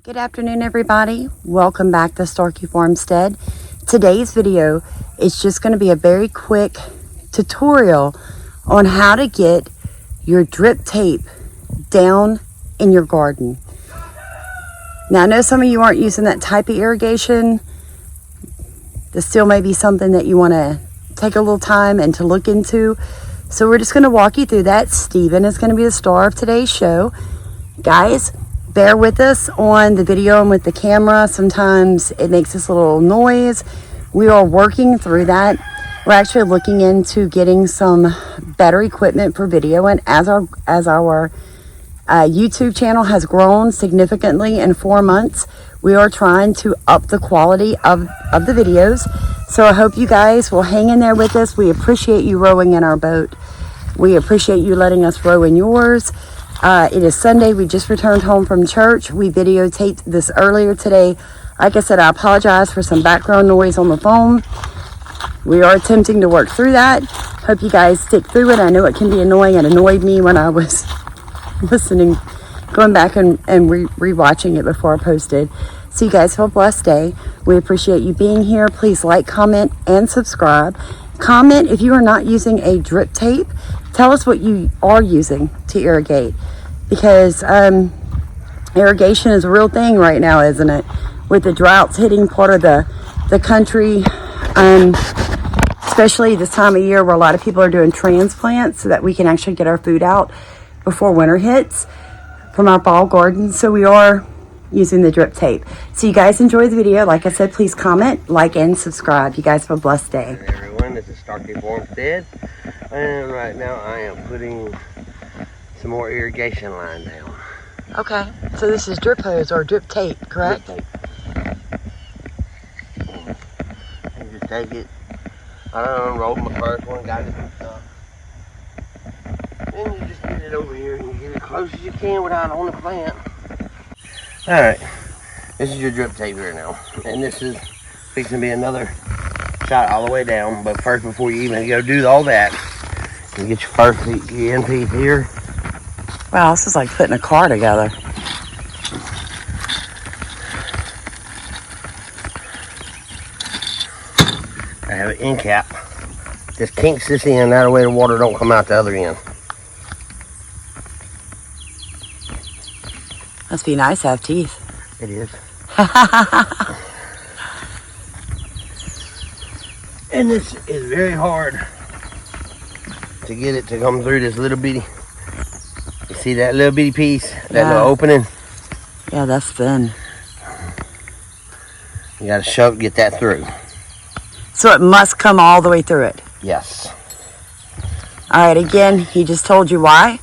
Good afternoon, everybody. Welcome back to Starkey Farmstead. Today's video is just going to be a very quick tutorial on how to get your drip tape down in your garden. Now, I know some of you aren't using that type of irrigation. This still may be something that you want to take a little time and to look into. So we're just going to walk you through that. Steven is going to be the star of today's show. Guys, bear with us on the video and with the camera. Sometimes it makes this little noise. We are working through that. We're actually looking into getting some better equipment for video, and as our YouTube channel has grown significantly in 4 months, we are trying to up the quality of the videos. So I hope you guys will hang in there with us. We appreciate you rowing in our boat. We appreciate you letting us row in yours. It is Sunday. We just returned home from church. We videotaped this earlier today. Like I said, I apologize for some background noise on the phone. We are attempting to work through that. Hope you guys stick through it. I know it can be annoying. It annoyed me when I was listening, going back and re-watching it before I posted. So you guys have a blessed day. We appreciate you being here. Please like, comment, and subscribe. Comment if you are not using a drip tape. Tell us what you are using to irrigate, because irrigation is a real thing right now, isn't it? With the droughts hitting part of the country, especially this time of year where a lot of people are doing transplants so that we can actually get our food out before winter hits from our fall gardens. So we are using the drip tape. So you guys enjoy the video. Like I said, please comment, like, and subscribe. You guys have a blessed day. Hey everyone, this is Starkey Farmstead, and right now I am putting some more irrigation line down. Okay, so this is drip hose or drip tape, correct? Drip tape. You just take it. I unrolled my first one, got it hooked up. Then you just get it over here and you get it as close as you can without on the plant. Alright, this is your drip tape here now. And this is fixing to be another shot all the way down. But first, before you even go do all that, you get your first end piece here. Wow, this is like putting a car together. I have an end cap. Just kinks this end, that way the water don't come out the other end. Must be nice to have teeth. It is. And this is very hard to get it to come through this little bitty. You see that little bitty piece? That little opening? Yeah, that's thin. You gotta shove, get that through. So it must come all the way through it. Yes. All right, again, he just told you why.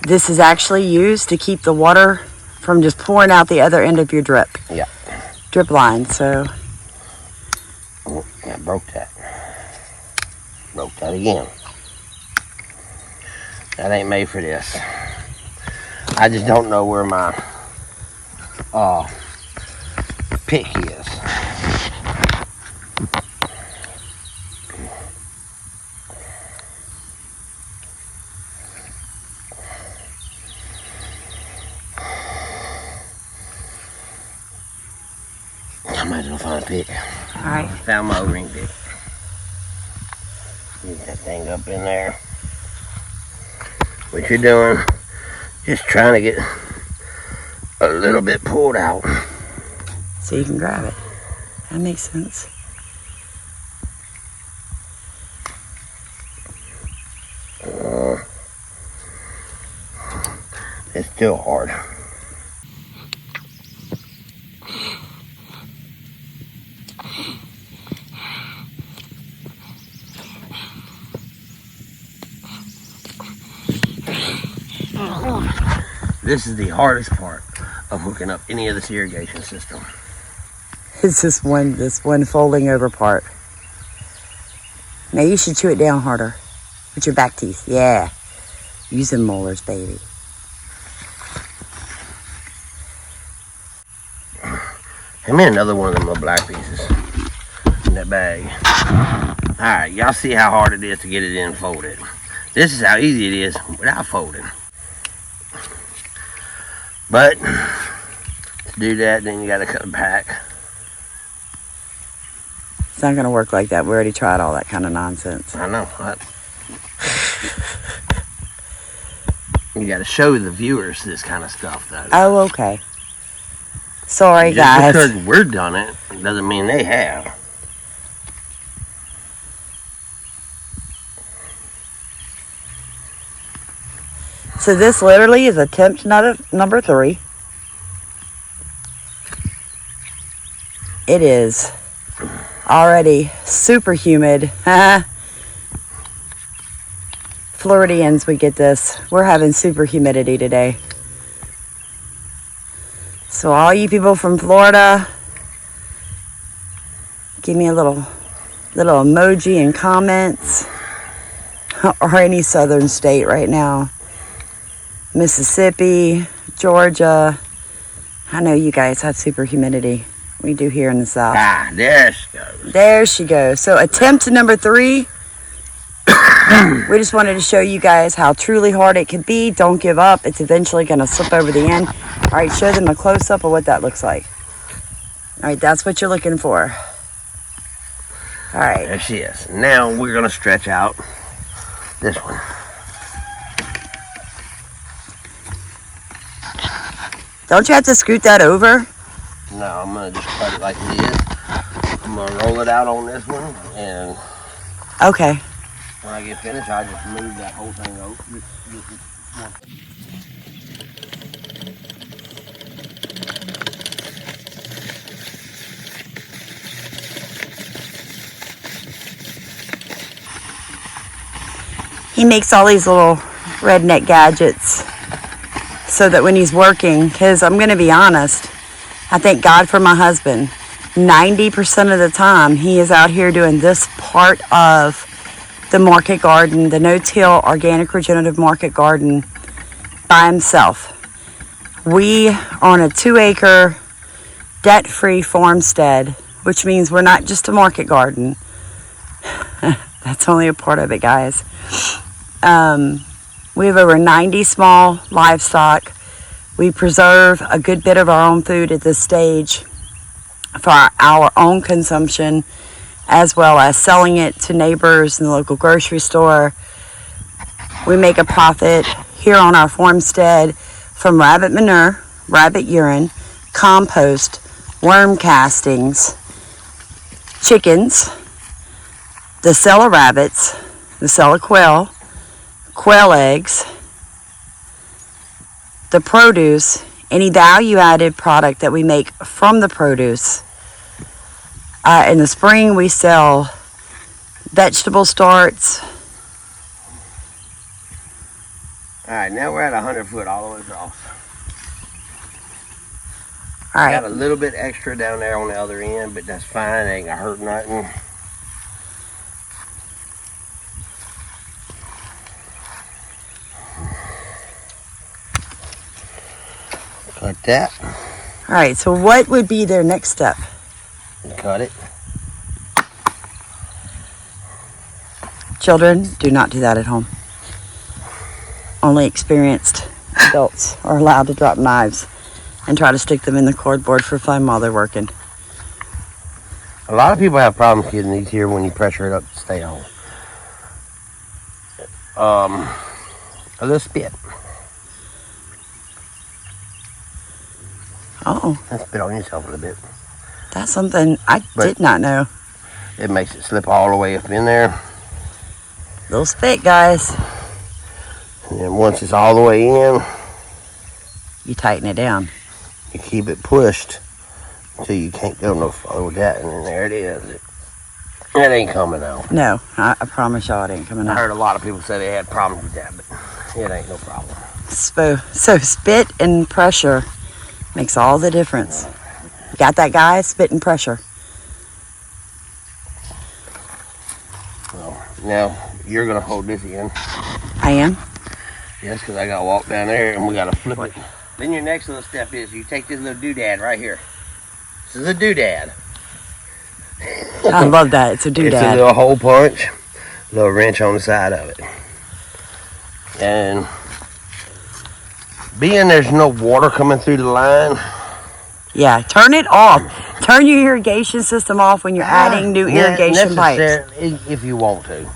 This is actually used to keep the water from just pouring out the other end of your drip. Yeah. Drip line, so. Oh, I broke that. Broke that again. That ain't made for this. I just don't know where my pick is. I might as well find a pick. Alright. Found my O-ring pick. Get that thing up in there. What you're doing, just trying to get a little bit pulled out. So you can grab it. That makes sense. It's still hard. This is the hardest part of hooking up any of this irrigation system. It's this one folding over part. Now you should chew it down harder with your back teeth. Yeah. Use them molars, baby. Hand me another one of them little black pieces in that bag. Alright, y'all see how hard it is to get it in folded. This is how easy it is without folding. But to do that, then you got to cut back. It's not going to work like that. We already tried all that kind of nonsense. I know. You got to show the viewers this kind of stuff, though. Oh, okay. Sorry, Just guys. because we're done it doesn't mean they have. So this literally is attempt number 3. It is already super humid. Floridians, we get this. We're having super humidity today. So all you people from Florida, give me a little emoji and comments. Or any southern state right now. Mississippi, Georgia. I know you guys have super humidity. We do here in the south. Ah, there she goes. There she goes. So attempt number 3. We just wanted to show you guys how truly hard it can be. Don't give up. It's eventually going to slip over the end. All right, show them a close-up of what that looks like. All right, that's what you're looking for. All right. There she is. Now we're going to stretch out this one. Don't you have to scoot that over? No, I'm going to just cut it like it is. I'm going to roll it out on this one, and Okay. when I get finished, I'll just move that whole thing over. He makes all these little redneck gadgets so that when he's working, because I'm going to be honest, I thank God for my husband. 90% of the time, he is out here doing this part of the market garden, the no-till organic regenerative market garden by himself. We are on a 2-acre debt-free farmstead, which means we're not just a market garden. That's only a part of it, guys. We have over 90 small livestock. We preserve a good bit of our own food at this stage for our own consumption, as well as selling it to neighbors in the local grocery store. We make a profit here on our farmstead from rabbit manure, rabbit urine, compost, worm castings, chickens, the cell of rabbits, the cell of quail, quail eggs, the produce, any value-added product that we make from the produce. In the spring, we sell vegetable starts. All right, now we're at 100 foot all the way across. All right. Got a little bit extra down there on the other end, but that's fine. It ain't gonna hurt nothing. Cut that. All right, so what would be their next step? Cut it. Children, do not do that at home. Only experienced adults are allowed to drop knives and try to stick them in the cardboard for fun while they're working. A lot of people have problems getting these here when you pressure it up to stay on. A little spit. Oh, Spit on yourself a little bit. that's something I did not know. It makes it slip all the way up in there. Little spit, guys. And then once it's all the way in, You tighten it down. you keep it pushed until you can't go no further with that. And then there it is. It ain't coming out. No, I promise y'all it ain't coming I out. heard a lot of people say they had problems with that, but it ain't no problem. So spit and pressure makes all the difference. Got that, guys? Spit and pressure. So now you're gonna hold this in. I am. Yes, because I gotta walk down there and we gotta flip it. Then your next little step is you take this little doodad right here. This is a doodad. I love that. It's a It's a doodad. little hole punch, little wrench on the side of it. And being there's no water coming through the line, Yeah, turn it off. Turn your irrigation system off when you're adding new irrigation pipes. If you want to.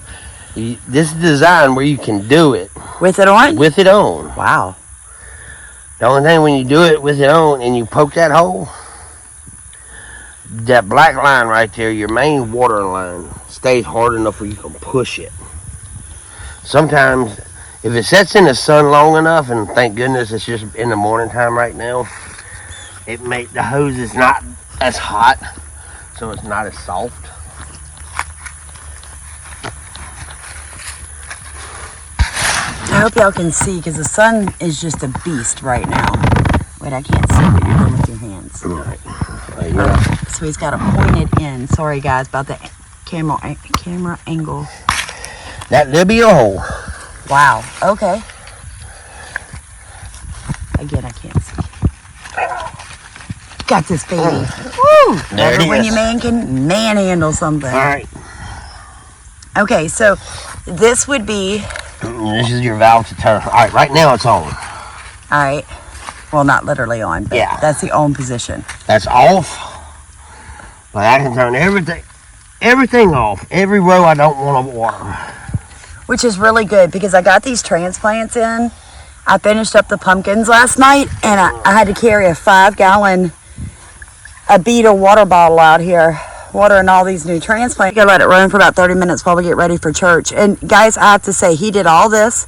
This is designed where you can do it. With it on? With it on. Wow. The only thing when you do it with it on and you poke that hole, that black line right there, your main water line, stays hard enough where you can push it. Sometimes, if it sets in the sun long enough, and thank goodness it's just in the morning time right now, the hose is not as hot, so it's not as soft. I hope y'all can see because the sun is just a beast right now. Wait, I can't see what you're doing with your hands. Right. So he's got to point it in. Sorry guys about the camera angle. There'll be a hole. Wow. Okay. Again, I can't see. Got this baby. Woo! There it when is. your man can manhandle something. All right. Okay, so this would be. This is your valve to turn. All right, right now it's on. All right. Well, not literally on, but yeah, that's the on position. That's off. But I can turn everything off. Every row I don't want to water. Which is really good because I got these transplants in. I finished up the pumpkins last night and I had to carry a 5-gallon Abita water bottle out here, watering all these new transplants. I gotta let it run for about 30 minutes while we get ready for church. And guys, I have to say, he did all this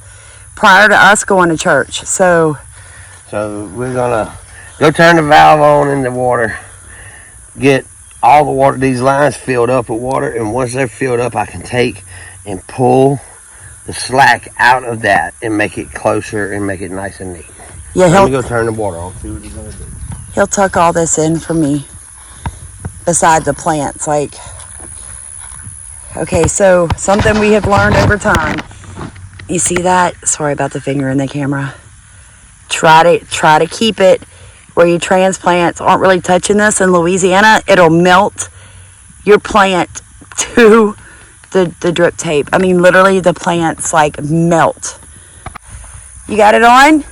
prior to us going to church. So we're gonna go turn the valve on in the water, get all the water, these lines filled up with water, and once they're filled up, I can take and pull the slack out of that and make it closer and make it nice and neat. yeah, Let me go turn the water on, see what he's gonna do. he'll tuck all this in for me besides the plants. Like, okay, so something we have learned over time. You see that? Sorry about the finger in the camera. Try to keep it where your transplants aren't really touching this. In Louisiana, it'll melt your plant to the drip tape. I mean, literally the plants like melt. You got it on?